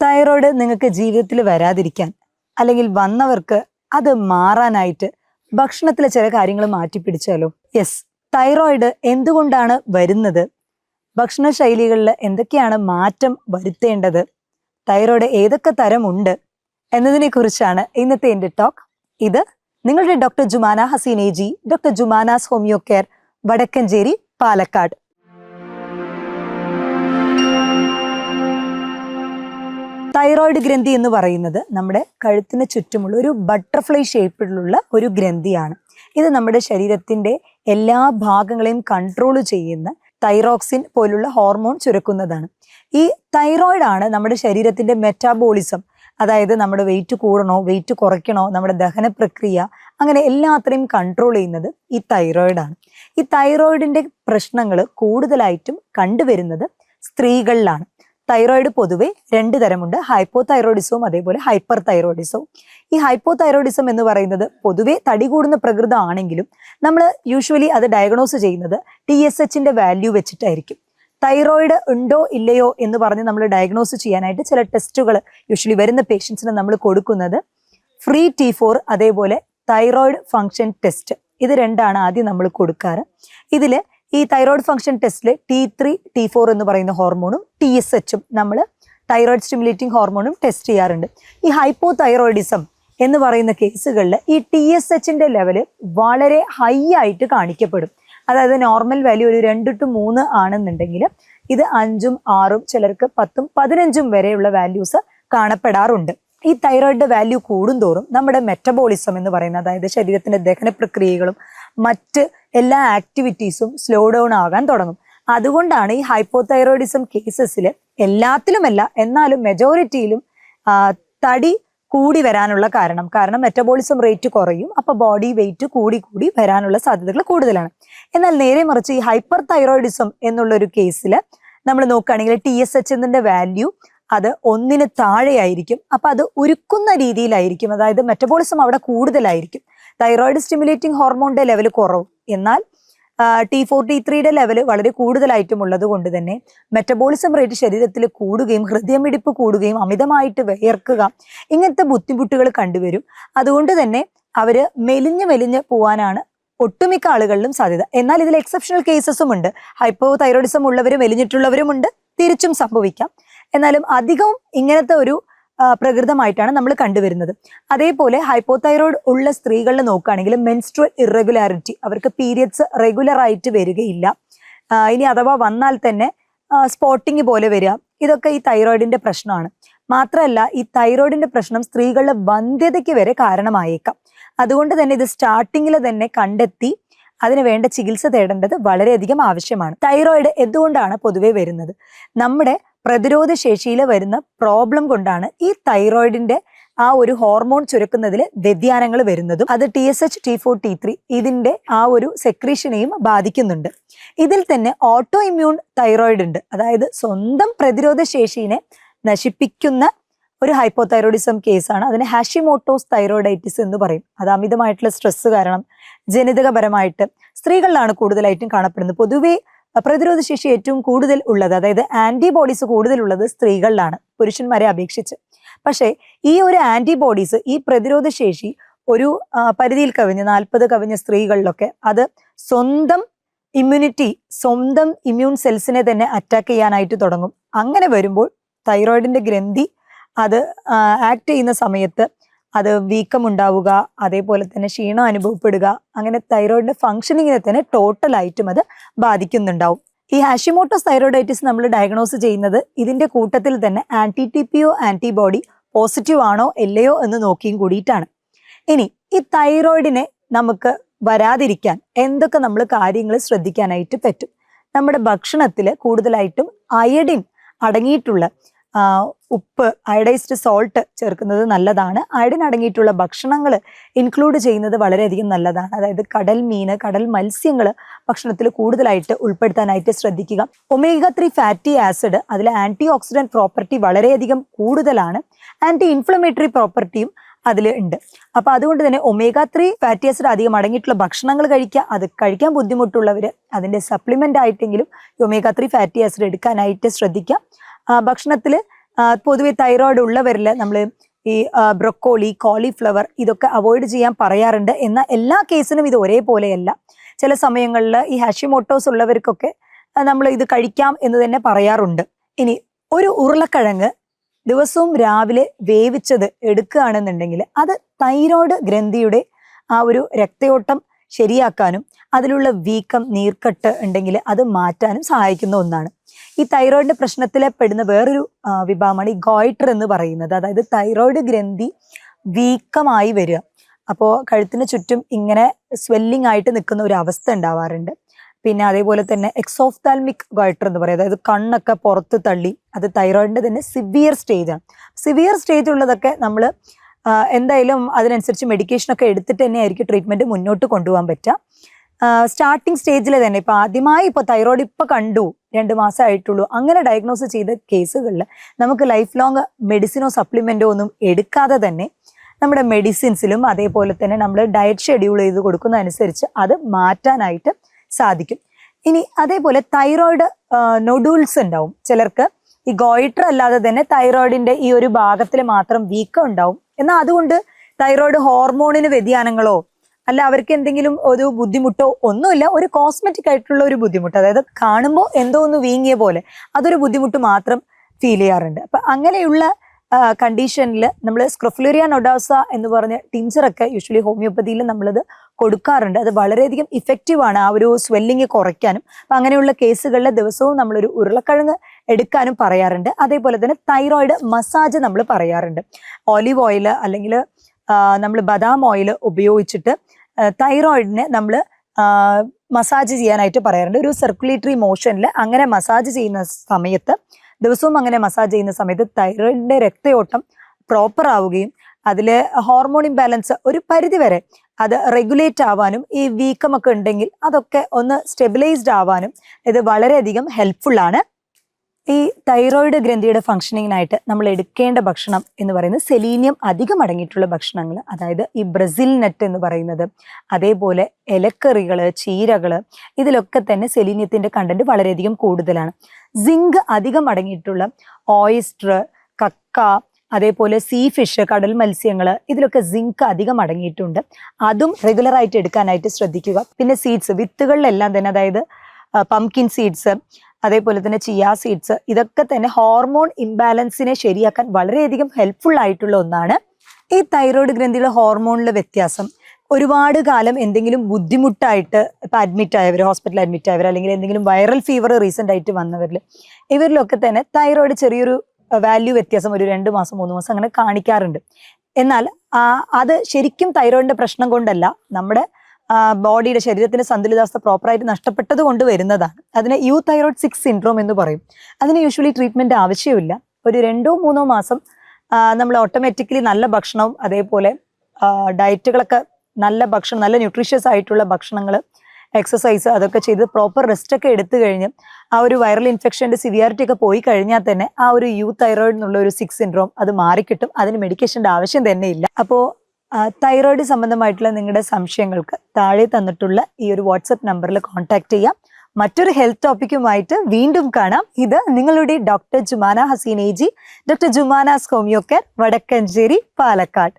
Thyroid നിങ്ങൾക്ക് ജീവിതത്തിൽ വരാതിരിക്കാൻ അല്ലെങ്കിൽ വന്നവർക്ക് അത് മാറാനായിട്ട് ഭക്ഷണത്തിലെ ചില കാര്യങ്ങൾ മാറ്റിപ്പിടിച്ചാലോ? യെസ്, തൈറോയ്ഡ് എന്തുകൊണ്ടാണ് വരുന്നത്, ഭക്ഷണശൈലികളിൽ എന്തൊക്കെയാണ് മാറ്റം വരുത്തേണ്ടത്, തൈറോയ്ഡ് ഏതൊക്കെ തരമുണ്ട് എന്നതിനെ കുറിച്ചാണ് ഇന്നത്തെ എൻ്റെ ടോക്ക്. ഇത് നിങ്ങളുടെ doctor Jumana Haseen AG, doctor Jumana's homeo care, Vadakkanchery, Palakkad. Thyroid ഗ്രന്ഥി എന്ന് പറയുന്നത് നമ്മുടെ കഴുത്തിന് ചുറ്റുമുള്ള ഒരു ബട്ടർഫ്ലൈ ഷേപ്പിലുള്ള ഒരു ഗ്രന്ഥിയാണ്. ഇത് നമ്മുടെ ശരീരത്തിന്റെ എല്ലാ ഭാഗങ്ങളെയും കൺട്രോൾ ചെയ്യുന്ന തൈറോക്സിൻ പോലുള്ള ഹോർമോൺ ചുരക്കുന്നതാണ്. ഈ തൈറോയ്ഡ് ആണ് നമ്മുടെ ശരീരത്തിന്റെ മെറ്റാബോളിസം, അതായത് നമ്മുടെ വെയിറ്റ് കൂടണോ വെയിറ്റ് കുറയ്ക്കണോ, നമ്മുടെ ദഹന പ്രക്രിയ, അങ്ങനെ എല്ലാത്തിനെയും കൺട്രോൾ ചെയ്യുന്നത് ഈ തൈറോയ്ഡാണ്. ഈ തൈറോയിഡിന്റെ പ്രശ്നങ്ങൾ കൂടുതലായിട്ടും കണ്ടുവരുന്നത് സ്ത്രീകളിലാണ്. തൈറോയ്ഡ് പൊതുവെ 2 തരമുണ്ട്, ഹൈപ്പോതൈറോയിഡിസവും അതേപോലെ ഹൈപ്പർ തൈറോയിഡിസവും. ഈ ഹൈപ്പോതൈറോയിഡിസം എന്ന് പറയുന്നത് പൊതുവെ തടി കൂടുന്ന പ്രകൃതം ആണെങ്കിലും നമ്മൾ യൂഷ്വലി അത് ഡയഗ്നോസ് ചെയ്യുന്നത് TSHന്റെ വാല്യൂ വെച്ചിട്ടായിരിക്കും. തൈറോയ്ഡ് ഉണ്ടോ ഇല്ലയോ എന്ന് പറഞ്ഞ് നമ്മൾ ഡയഗ്നോസ് ചെയ്യാനായിട്ട് ചില ടെസ്റ്റുകൾ യൂഷ്വലി വരുന്ന പേഷ്യൻസിന് നമ്മൾ കൊടുക്കുന്നത് ഫ്രീ T4 അതേപോലെ തൈറോയ്ഡ് ഫങ്ഷൻ ടെസ്റ്റ്, ഇത് 2ആണ് ആദ്യം നമ്മൾ കൊടുക്കാറ്. ഇതിൽ ഈ തൈറോയ്ഡ് ഫംഗ്ഷൻ ടെസ്റ്റിൽ T3, T4 എന്ന് പറയുന്ന ഹോർമോണും TSHും നമ്മൾ തൈറോയ്ഡ് സ്റ്റിമുലേറ്റിംഗ് ഹോർമോണും ടെസ്റ്റ് ചെയ്യാറുണ്ട്. ഈ ഹൈപ്പോതൈറോയിഡിസം എന്ന് പറയുന്ന കേസുകളിൽ ഈ TSHന്റെ ലെവല് വളരെ ഹൈ ആയിട്ട് കാണിക്കപ്പെടും. അതായത് നോർമൽ വാല്യൂ ഒരു 2 to 3 ആണെന്നുണ്ടെങ്കിൽ ഇത് 5ഉം 6ഉം ചിലർക്ക് 10ഉം 15ഉം വരെയുള്ള വാല്യൂസ് കാണപ്പെടാറുണ്ട്. ഈ തൈറോയിഡിന്റെ വാല്യൂ കൂടുന്തോറും നമ്മുടെ മെറ്റബോളിസം എന്ന് പറയുന്നത്, അതായത് ശരീരത്തിന്റെ ദഹന പ്രക്രിയകളും മറ്റ് എല്ലാ ആക്ടിവിറ്റീസും സ്ലോ ഡൗൺ ആകാൻ തുടങ്ങും. അതുകൊണ്ടാണ് ഈ ഹൈപ്പോതൈറോയിഡിസം കേസസിൽ എല്ലാത്തിലുമല്ല എന്നാലും മെജോറിറ്റിയിലും തടി കൂടി വരാനുള്ള കാരണം മെറ്റബോളിസം റേറ്റ് കുറയും, അപ്പൊ ബോഡി വെയിറ്റ് കൂടി വരാനുള്ള സാധ്യതകൾ കൂടുതലാണ്. എന്നാൽ നേരെ മറിച്ച് ഈ ഹൈപ്പർ തൈറോയിഡിസം എന്നുള്ള ഒരു കേസിൽ നമ്മൾ നോക്കുകയാണെങ്കിൽ TSHന്റെ വാല്യൂ അത് 1ന് താഴെയായിരിക്കും. അപ്പൊ അത് ഉരുക്കുന്ന രീതിയിലായിരിക്കും, അതായത് മെറ്റബോളിസം അവിടെ കൂടുതലായിരിക്കും. തൈറോയിഡ് സ്റ്റിമുലേറ്റിംഗ് ഹോർമോണിന്റെ ലെവൽ കുറവും, എന്നാൽ T4, T3യുടെ ലെവല് വളരെ കൂടുതലായിട്ടും ഉള്ളത് കൊണ്ട് തന്നെ മെറ്റബോളിസം റേറ്റ് ശരീരത്തിൽ കൂടുകയും ഹൃദയമിടിപ്പ് കൂടുകയും അമിതമായിട്ട് വിയർക്കുക, ഇങ്ങനത്തെ ബുദ്ധിമുട്ടുകൾ കണ്ടുവരും. അതുകൊണ്ട് തന്നെ അവര് മെലിഞ്ഞ് പോവാനാണ് ഒട്ടുമിക്ക ആളുകളിലും സാധ്യത. എന്നാൽ ഇതിൽ എക്സെപ്ഷണൽ കേസസും ഉണ്ട്. ഹൈപ്പോ തൈറോയിഡിസം ഉള്ളവരും മെലിഞ്ഞിട്ടുള്ളവരുമുണ്ട്, തിരിച്ചും സംഭവിക്കാം. എന്നാലും അധികവും ഇങ്ങനത്തെ ഒരു പ്രകൃതമായിട്ടാണ് നമ്മൾ കണ്ടുവരുന്നത്. അതേപോലെ ഹൈപ്പോതൈറോയിഡ് ഉള്ള സ്ത്രീകളിൽ നോക്കുകയാണെങ്കിൽ മെൻസ്ട്രുവൽ ഇറഗുലാരിറ്റി, അവർക്ക് പീരിയഡ്സ് റെഗുലർ ആയിട്ട് വരികയില്ല. ഇനി അഥവാ വന്നാൽ തന്നെ സ്പോട്ടിങ് പോലെ വരിക, ഇതൊക്കെ ഈ തൈറോയിഡിന്റെ പ്രശ്നമാണ്. മാത്രമല്ല ഈ തൈറോയിഡിന്റെ പ്രശ്നം സ്ത്രീകളുടെ വന്ധ്യതയ്ക്ക് വരെ കാരണമായേക്കാം. അതുകൊണ്ട് തന്നെ ഇത് സ്റ്റാർട്ടിങ്ങിൽ തന്നെ കണ്ടെത്തി അതിന് വേണ്ട ചികിത്സ തേടേണ്ടത് വളരെയധികം ആവശ്യമാണ്. തൈറോയിഡ് എന്തുകൊണ്ടാണ് പൊതുവെ വരുന്നത്? നമ്മുടെ പ്രതിരോധ ശേഷിയിൽ വരുന്ന പ്രോബ്ലം കൊണ്ടാണ് ഈ തൈറോയിഡിന്റെ ആ ഒരു ഹോർമോൺ ചുരക്കുന്നതിൽ വ്യതിയാനങ്ങൾ വരുന്നതും. അത് TSH, T4, T3 ഇതിന്റെ ആ ഒരു സെക്രീഷനെയും ബാധിക്കുന്നുണ്ട്. ഇതിൽ തന്നെ ഓട്ടോ ഇമ്മ്യൂൺ തൈറോയിഡ് ഉണ്ട്, അതായത് സ്വന്തം പ്രതിരോധ ശേഷിനെ നശിപ്പിക്കുന്ന ഒരു ഹൈപ്പോതൈറോയിഡിസം കേസാണ്. അതിന് ഹാഷിമോട്ടോസ് തൈറോയിഡൈറ്റിസ് എന്ന് പറയും. അത് അമിതമായിട്ടുള്ള സ്ട്രെസ് കാരണം ജനിതകപരമായിട്ട് സ്ത്രീകളിലാണ് കൂടുതലായിട്ടും കാണപ്പെടുന്നത്. പൊതുവെ പ്രതിരോധ ശേഷി ഏറ്റവും കൂടുതൽ ഉള്ളത്, അതായത് ആന്റിബോഡീസ് കൂടുതലുള്ളത് സ്ത്രീകളിലാണ് പുരുഷന്മാരെ അപേക്ഷിച്ച്. പക്ഷേ ഈ ഒരു ആന്റിബോഡീസ്, ഈ പ്രതിരോധ ശേഷി ഒരു പരിധിയിൽ കവിഞ്ഞ് 40 കവിഞ്ഞ സ്ത്രീകളിലൊക്കെ അത് സ്വന്തം ഇമ്മ്യൂൺ സെൽസിനെ തന്നെ അറ്റാക്ക് ചെയ്യാനായിട്ട് തുടങ്ങും. അങ്ങനെ വരുമ്പോൾ തൈറോയിഡിന്റെ ഗ്രന്ഥി അത് ആക്ട് ചെയ്യുന്ന സമയത്ത് അത് വീക്കം ഉണ്ടാവുക, അതേപോലെ തന്നെ ക്ഷീണം അനുഭവപ്പെടുക, അങ്ങനെ തൈറോയിഡിന്റെ ഫംഗ്ഷനിങ്ങിനെ തന്നെ ടോട്ടലായിട്ടും അത് ബാധിക്കുന്നുണ്ടാവും. ഈ ഹാഷിമോട്ടോസ് തൈറോയിഡൈറ്റിസ് നമ്മൾ ഡയഗ്നോസ് ചെയ്യുന്നത് ഇതിന്റെ കൂട്ടത്തിൽ തന്നെ TPO ആന്റിബോഡി പോസിറ്റീവ് ആണോ ഇല്ലയോ എന്ന് നോക്കിയും കൂടിയിട്ടാണ്. ഇനി ഈ തൈറോയിഡിനെ നമുക്ക് വരാതിരിക്കാൻ എന്തൊക്കെ നമ്മൾ കാര്യങ്ങൾ ശ്രദ്ധിക്കാനായിട്ട് പറ്റും? നമ്മുടെ ഭക്ഷണത്തിൽ കൂടുതലായിട്ടും അയഡിൻ അടങ്ങിയിട്ടുള്ള ഉപ്പ്, അയഡൈസ്ഡ് സോൾട്ട് ചേർക്കുന്നത് നല്ലതാണ്. അയഡിൻ അടങ്ങിയിട്ടുള്ള ഭക്ഷണങ്ങൾ ഇൻക്ലൂഡ് ചെയ്യുന്നത് വളരെയധികം നല്ലതാണ്. അതായത് കടൽ മീന്, കടൽ മത്സ്യങ്ങൾ ഭക്ഷണത്തിൽ കൂടുതലായിട്ട് ഉൾപ്പെടുത്താനായിട്ട് ശ്രദ്ധിക്കുക. ഒമേഗ 3 ഫാറ്റി ആസിഡ്, അതിൽ ആന്റി ഓക്സിഡന്റ് പ്രോപ്പർട്ടി വളരെയധികം കൂടുതലാണ്. ആന്റി ഇൻഫ്ലമേറ്ററി പ്രോപ്പർട്ടിയും അതിൽ ഉണ്ട്. അപ്പൊ അതുകൊണ്ട് തന്നെ omega-3 ഫാറ്റി ആസിഡ് അധികം അടങ്ങിയിട്ടുള്ള ഭക്ഷണങ്ങൾ കഴിക്കുക. അത് കഴിക്കാൻ ബുദ്ധിമുട്ടുള്ളവർ അതിന്റെ സപ്ലിമെന്റ് ആയിട്ടെങ്കിലും omega-3 ഫാറ്റി ആസിഡ് എടുക്കാനായിട്ട് ശ്രദ്ധിക്കുക. ഭക്ഷണത്തിൽ പൊതുവെ തൈറോയിഡ് ഉള്ളവരിൽ നമ്മൾ ഈ ബ്രൊക്കോളി, കോളിഫ്ലവർ ഇതൊക്കെ അവോയ്ഡ് ചെയ്യാൻ പറയാറുണ്ട്. എന്നാൽ എല്ലാ കേസിനും ഇത് ഒരേപോലെയല്ല. ചില സമയങ്ങളിൽ ഈ ഹാഷിമോട്ടോസ് ഉള്ളവർക്കൊക്കെ നമ്മൾ ഇത് കഴിക്കാം എന്ന് തന്നെ പറയാറുണ്ട്. ഇനി ഒരു ഉരുളക്കിഴങ്ങ് ദിവസവും രാവിലെ വേവിച്ചത് എടുക്കുകയാണെന്നുണ്ടെങ്കിൽ അത് തൈറോയ്ഡ് ഗ്രന്ഥിയുടെ ആ ഒരു രക്തയോട്ടം ശരിയാക്കാനും അതിലുള്ള വീക്കം, നീർക്കെട്ട് ഉണ്ടെങ്കിൽ അത് മാറ്റാനും സഹായിക്കുന്ന ഒന്നാണ്. ഈ തൈറോയിഡിന്റെ പ്രശ്നത്തിൽ പെടുന്ന വേറൊരു വിഭാഗമാണ് ഈ ഗോയിറ്റർ എന്ന് പറയുന്നത്. അതായത് തൈറോയിഡ് ഗ്രന്ഥി വീക്കമായി വരിക. അപ്പോൾ കഴുത്തിന് ചുറ്റും ഇങ്ങനെ സ്വെല്ലിംഗ് ആയിട്ട് നിൽക്കുന്ന ഒരു അവസ്ഥ ഉണ്ടാവാറുണ്ട്. പിന്നെ അതേപോലെ തന്നെ എക്സോഫ്താൽമിക് ഗോയിറ്റർ എന്ന് പറയും, അതായത് കണ്ണൊക്കെ പുറത്ത് തള്ളി, അത് തൈറോയിഡിന്റെ തന്നെ സിവിയർ സ്റ്റേജാണ്. സിവിയർ സ്റ്റേജ് ഉള്ളതൊക്കെ നമ്മൾ എന്തായാലും അതിനനുസരിച്ച് മെഡിക്കേഷനൊക്കെ എടുത്തിട്ട് തന്നെ ആയിരിക്കും ട്രീറ്റ്മെന്റ് മുന്നോട്ട് കൊണ്ടുപോകാൻ പറ്റുക. സ്റ്റാർട്ടിങ് സ്റ്റേജിൽ തന്നെ ഇപ്പോൾ ആദ്യമായി ഇപ്പോൾ തൈറോയിഡ് ഇപ്പോൾ കണ്ടു 2 മാസമായിട്ടുള്ളൂ, അങ്ങനെ ഡയഗ്നോസ് ചെയ്ത കേസുകളിൽ നമുക്ക് ലൈഫ് ലോങ് മെഡിസിനോ സപ്ലിമെന്റോ ഒന്നും എടുക്കാതെ തന്നെ നമ്മുടെ മെഡിസിൻസിലും അതേപോലെ തന്നെ നമ്മൾ ഡയറ്റ് ഷെഡ്യൂൾ ചെയ്ത് കൊടുക്കുന്നതനുസരിച്ച് അത് മാറ്റാനായിട്ട് സാധിക്കും. ഇനി അതേപോലെ തൈറോയിഡ് നൊഡൂൾസ് ഉണ്ടാവും ചിലർക്ക്. ഈ ഗോയിറ്റർ അല്ലാതെ തന്നെ തൈറോയിഡിന്റെ ഈ ഒരു ഭാഗത്തിൽ മാത്രം വീക്കം ഉണ്ടാവും. എന്നാൽ അതുകൊണ്ട് തൈറോയിഡ് ഹോർമോണിന് വ്യതിയാനങ്ങളോ അല്ല അവർക്ക് എന്തെങ്കിലും ഒരു ബുദ്ധിമുട്ടോ ഒന്നുമില്ല. ഒരു കോസ്മെറ്റിക് ആയിട്ടുള്ള ഒരു ബുദ്ധിമുട്ട്, അതായത് കാണുമ്പോൾ എന്തോ ഒന്ന് വീങ്ങിയ പോലെ അതൊരു ബുദ്ധിമുട്ട് മാത്രം ഫീൽ ചെയ്യാറുണ്ട്. അപ്പൊ അങ്ങനെയുള്ള കണ്ടീഷനിൽ നമ്മൾ സ്ക്രോഫ്ലുരിയ നൊഡോസ എന്ന് പറഞ്ഞ ടിഞ്ചറൊക്കെ യൂഷ്വലി ഹോമിയോപ്പതിയിൽ നമ്മളത് കൊടുക്കാറുണ്ട്. അത് വളരെയധികം ഇഫക്റ്റീവാണ് ആ ഒരു സ്വെല്ലിങ് കുറയ്ക്കാനും. അപ്പം അങ്ങനെയുള്ള കേസുകളിൽ ദിവസവും നമ്മളൊരു ഉരുളക്കിഴങ്ങ് എടുക്കാനും പറയാറുണ്ട്. അതേപോലെ തന്നെ തൈറോയിഡ് മസാജ് നമ്മൾ പറയാറുണ്ട്. ഓലിവ് ഓയിൽ അല്ലെങ്കിൽ നമ്മൾ ബദാം ഓയിൽ ഉപയോഗിച്ചിട്ട് തൈറോയിഡിനെ നമ്മൾ മസാജ് ചെയ്യാനായിട്ട് പറയാറുണ്ട്. ഒരു സർക്കുലേറ്ററി മോഷനിൽ അങ്ങനെ മസാജ് ചെയ്യുന്ന സമയത്ത്, ദിവസവും അങ്ങനെ മസാജ് ചെയ്യുന്ന സമയത്ത് തൈറോയിഡിന്റെ രക്തയോട്ടം പ്രോപ്പർ ആവുകയും അതിൽ ഹോർമോൺ ഇംബാലൻസ് ഒരു പരിധി വരെ അത് റെഗുലേറ്റ് ആവാനും ഈ വീക്കമൊക്കെ ഉണ്ടെങ്കിൽ അതൊക്കെ ഒന്ന് സ്റ്റെബിലൈസ്ഡ് ആവാനും ഇത് വളരെയധികം ഹെൽപ്ഫുൾ ആണ്. ഈ തൈറോയിഡ് ഗ്രന്ഥിയുടെ ഫംഗ്ഷനിങ്ങിനായിട്ട് നമ്മൾ എടുക്കേണ്ട ഭക്ഷണം എന്ന് പറയുന്നത് സെലീനിയം അധികം അടങ്ങിയിട്ടുള്ള ഭക്ഷണങ്ങൾ, അതായത് ഈ ബ്രസിൽ നട്ട് എന്ന് പറയുന്നത്, അതേപോലെ ഇലക്കറികൾ, ചീരകൾ, ഇതിലൊക്കെ തന്നെ സെലീനിയത്തിന്റെ കണ്ടന്റ് വളരെയധികം കൂടുതലാണ്. സിങ്ക് അധികം അടങ്ങിയിട്ടുള്ള ഓയിസ്റ്റർ, കക്ക, അതേപോലെ സീ ഫിഷ്, കടൽ മത്സ്യങ്ങൾ, ഇതിലൊക്കെ സിങ്ക് അധികം അടങ്ങിയിട്ടുണ്ട്. അതും റെഗുലറായിട്ട് എടുക്കാനായിട്ട് ശ്രദ്ധിക്കുക. പിന്നെ സീഡ്സ്, വിത്തുകളിലെല്ലാം തന്നെ, അതായത് പംകിൻ സീഡ്സ്, അതേപോലെ തന്നെ ചിയ സീഡ്സ്, ഇതൊക്കെ തന്നെ ഹോർമോൺ ഇംബാലൻസിനെ ശരിയാക്കാൻ വളരെയധികം ഹെൽപ്ഫുൾ ആയിട്ടുള്ള ഒന്നാണ്. ഈ തൈറോയ്ഡ് ഗ്രന്ഥിയുടെ ഹോർമോണിലെ വ്യത്യാസം ഒരുപാട് കാലം എന്തെങ്കിലും ബുദ്ധിമുട്ടായിട്ട് ഇപ്പം അഡ്മിറ്റ് ആയവർ, ഹോസ്പിറ്റലിൽ അഡ്മിറ്റ് ആയവർ, അല്ലെങ്കിൽ എന്തെങ്കിലും വൈറൽ ഫീവർ റീസെൻ്റ് ആയിട്ട് വന്നവരിൽ, ഇവരിലൊക്കെ തന്നെ തൈറോയ്ഡ് ചെറിയൊരു വാല്യൂ വ്യത്യാസം ഒരു 2 മാസം 3 മാസം അങ്ങനെ കാണിക്കാറുണ്ട്. എന്നാൽ അത് ശരിക്കും തൈറോയിഡിന്റെ പ്രശ്നം കൊണ്ടല്ല, നമ്മുടെ ബോഡിയുടെ ശരീരത്തിന്റെ സന്തുലിതാവസ്ഥ പ്രോപ്പറായിട്ട് നഷ്ടപ്പെട്ടത് കൊണ്ട് വരുന്നതാണ്. അതിനെ യൂതൈറോയ്ഡ് 6 സിൻഡ്രോം എന്ന് പറയും. അതിന് യൂഷ്വലി ട്രീറ്റ്മെന്റ് ആവശ്യമില്ല. ഒരു 2-3 മാസം നമ്മൾ ഓട്ടോമാറ്റിക്കലി നല്ല ഭക്ഷണവും അതേപോലെ ഡയറ്റുകളൊക്കെ നല്ല ഭക്ഷണം, നല്ല ന്യൂട്രീഷ്യസ് ആയിട്ടുള്ള ഭക്ഷണങ്ങൾ, എക്സസൈസ് അതൊക്കെ ചെയ്ത് പ്രോപ്പർ റെസ്റ്റ് ഒക്കെ എടുത്തു കഴിഞ്ഞ് ആ ഒരു വൈറൽ ഇൻഫെക്ഷൻ്റെ സിവിയാരിറ്റി ഒക്കെ പോയി കഴിഞ്ഞാൽ തന്നെ ആ ഒരു യൂതൈറോയ്ഡ് എന്നുള്ള ഒരു 6 സിൻഡ്രോം അത് മാറിക്കിട്ടും. അതിന് മെഡിക്കേഷൻ്റെ ആവശ്യം തന്നെ ഇല്ല. അപ്പോൾ തൈറോയ്ഡ് സംബന്ധമായിട്ടുള്ള നിങ്ങളുടെ സംശയങ്ങൾക്ക് താഴെ തന്നിട്ടുള്ള ഈ ഒരു വാട്സപ്പ് നമ്പറിൽ കോൺടാക്ട് ചെയ്യാം. മറ്റൊരു ഹെൽത്ത് ടോപ്പിക്കുമായിട്ട് വീണ്ടും കാണാം. ഇത് നിങ്ങളുടെ doctor Jumana Haseen AG, doctor Jumana's homeo care, Vadakkanchery, Palakkad.